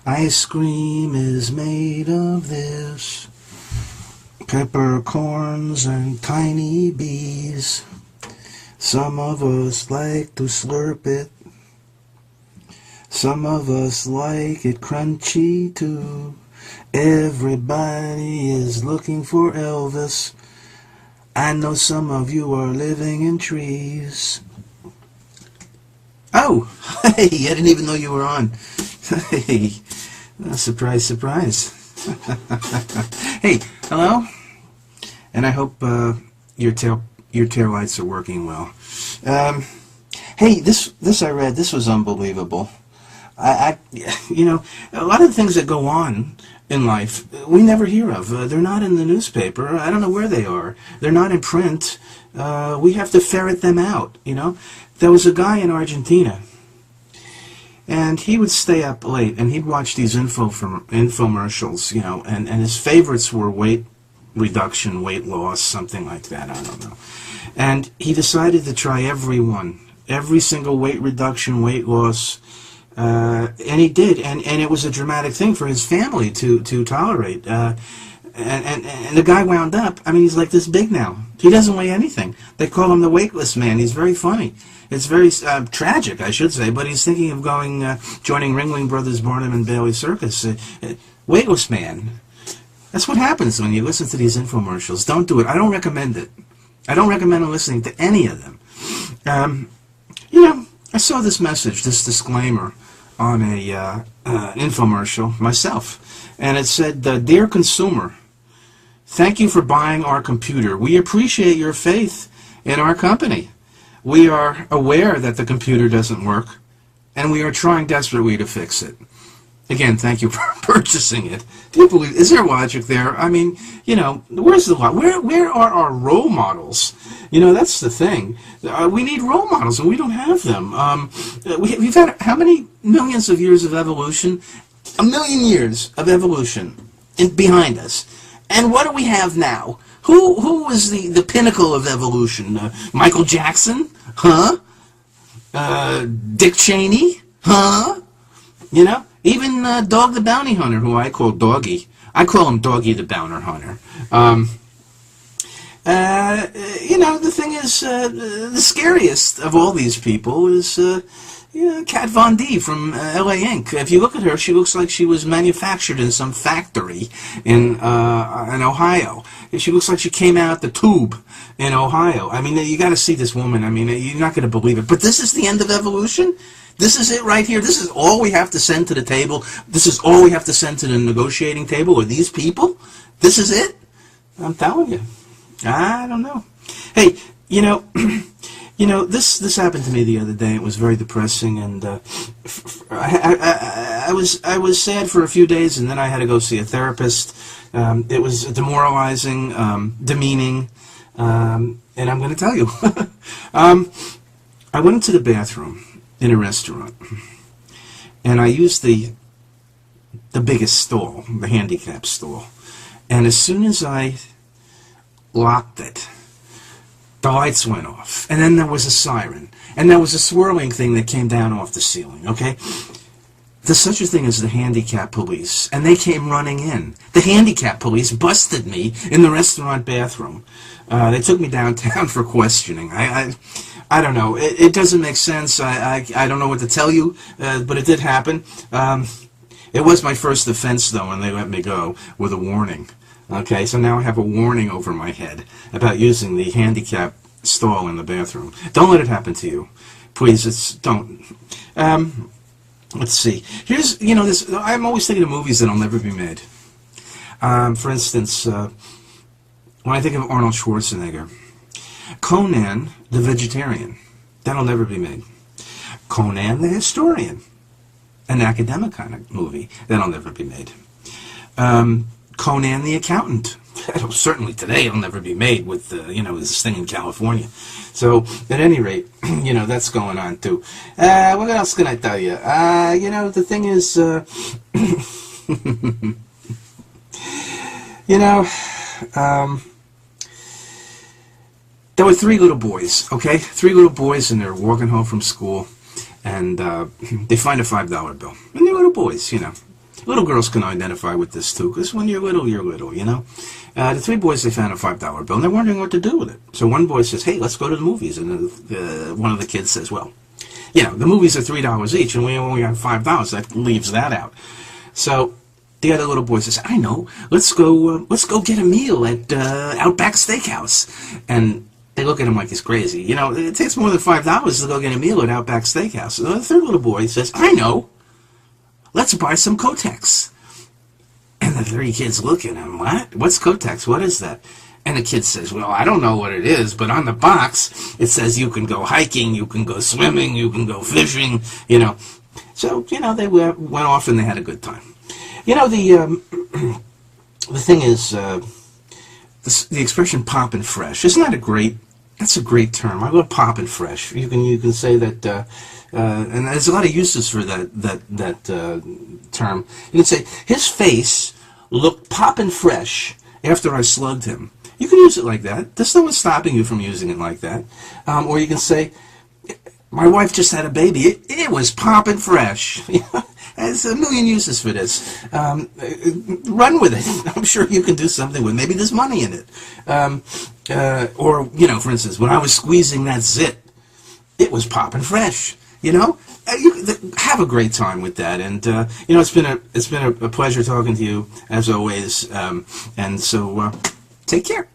Ice cream is made of this, peppercorns and tiny bees. Some of us like to slurp it. Some of us like it crunchy too. Everybody is looking for Elvis. I know some of you are living in trees. Oh, hey, I didn't even know you were on. Hey, surprise, surprise. Hey, hello? And I hope your tail lights are working well. Hey, this I read, this was unbelievable. You know, a lot of the things that go on in life we never hear of. They're not in the newspaper. I don't know where they are. They're not in print. We have to ferret them out, you know. There was a guy in Argentina, and he would stay up late, and he'd watch these infomercials, you know, and his favorites were weight reduction, weight loss, something like that, I don't know. And he decided to try every single weight reduction, weight loss, and he did, and it was a dramatic thing for his family to tolerate. And the guy wound up, I mean, he's like this big now. He doesn't weigh anything. They call him the weightless man. He's very funny. It's very tragic, I should say, but he's thinking of joining Ringling Brothers Barnum and Bailey Circus. Weightless man. That's what happens when you listen to these infomercials. Don't do it. I don't recommend it. I don't recommend listening to any of them. You know, I saw this message, this disclaimer, on an infomercial myself, and it said, "Dear consumer, thank you for buying our computer. We appreciate your faith in our company. We are aware that the computer doesn't work, and we are trying desperately to fix it. Again, thank you for purchasing it." Do you believe? Is there logic there? I mean, you know, where's the logic? Where are our role models? You know, that's the thing. We need role models, and we don't have them. We've had how many millions of years of evolution? 1,000,000 years of evolution behind us. And what do we have now? Who was the pinnacle of evolution? Michael Jackson? Huh? Dick Cheney? Huh? You know? Even Dog the Bounty Hunter, who I call Doggy. I call him Doggy the Bounty Hunter. You know, the thing is, the scariest of all these people is Kat Von D from LA Inc. If you look at her, she looks like she was manufactured in some factory in Ohio. She looks like she came out the tube in Ohio. I mean, you got to see this woman. I mean, you're not going to believe it. But this is the end of evolution? This is it right here. This is all we have to send to the table. This is all we have to send to the negotiating table, are these people? This is it? I'm telling you. I don't know. Hey, you know, this happened to me the other day. It was very depressing, and I was sad for a few days, and then I had to go see a therapist. It was demoralizing, demeaning, and I'm going to tell you. I went into the bathroom in a restaurant, and I used the biggest stall, the handicap stall, and as soon as I locked it, the lights went off, and then there was a siren, and there was a swirling thing that came down off the ceiling, okay? There's such a thing as the handicap police, and they came running in. The handicap police busted me in the restaurant bathroom. They took me downtown for questioning. I don't know. It doesn't make sense. I don't know what to tell you, but it did happen. It was my first offense, though, and they let me go with a warning. Okay, so now I have a warning over my head about using the handicap stall in the bathroom. Don't let it happen to you. Please, don't. Let's see. Here's, you know, this. I'm always thinking of movies that'll never be made. For instance, when I think of Arnold Schwarzenegger, Conan the Vegetarian, that'll never be made. Conan the Historian, an academic kind of movie, that'll never be made. Conan the Accountant, that'll certainly today it'll never be made with you know, this thing in California. So at any rate, you know, that's going on too. What else can I tell you? You know, the thing is, you know, There were three little boys, okay? Three little boys, and they're walking home from school, and they find a $5 bill. And they're little boys, you know. Little girls can identify with this, too, because when you're little, you know. The three boys, they found a $5 bill, and they're wondering what to do with it. So one boy says, hey, let's go to the movies. And one of the kids says, well, you know, the movies are $3 each, and we only have $5. That leaves that out. So the other little boy says, I know, let's go get a meal at Outback Steakhouse. And they look at him like he's crazy. You know, it takes more than $5 to go get a meal at Outback Steakhouse. So the third little boy says, I know, let's buy some Kotex. And the three kids look at him, what? What's Kotex? What is that? And the kid says, well, I don't know what it is, but on the box, it says you can go hiking, you can go swimming, you can go fishing, you know. So, you know, they went off and they had a good time. You know, the thing is, the expression poppin' fresh, isn't that that's a great term. I love poppin' fresh. You can say that, and there's a lot of uses for that term. You can say, his face looked poppin' fresh after I slugged him. You can use it like that. There's no one stopping you from using it like that. Or you can say, my wife just had a baby. It was poppin' fresh. There's a million uses for this. Run with it. I'm sure you can do something with it. Maybe there's money in it. Or, you know, for instance, when I was squeezing that zit, it was poppin' fresh. You know, have a great time with that. And you know, it's been a pleasure talking to you as always. And so take care.